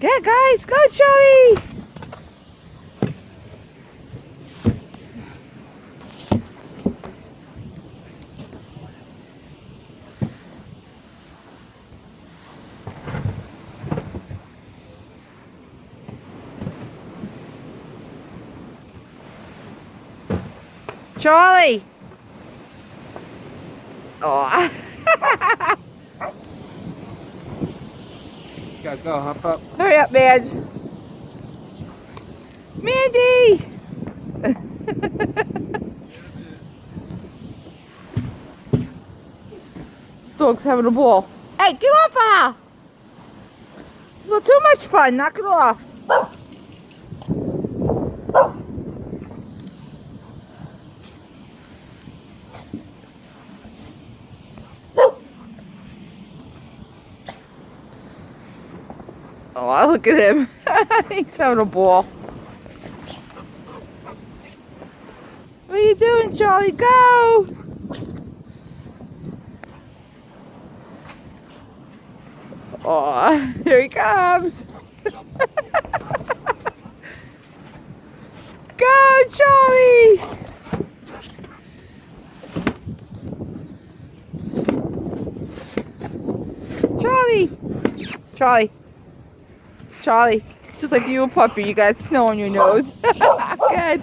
Yeah, guys, go, Charlie! Charlie! Oh. Gotta go, hop up. Hurry up, man. Mandy! Stork's having a ball. Hey, get off her! A little too much fun. Knock it off. Oh, look at him. He's having a ball. What are you doing, Charlie? Go! Oh, here he comes. Go, Charlie! Charlie! Charlie! Charlie, just like you a puppy, you got snow on your nose. Good.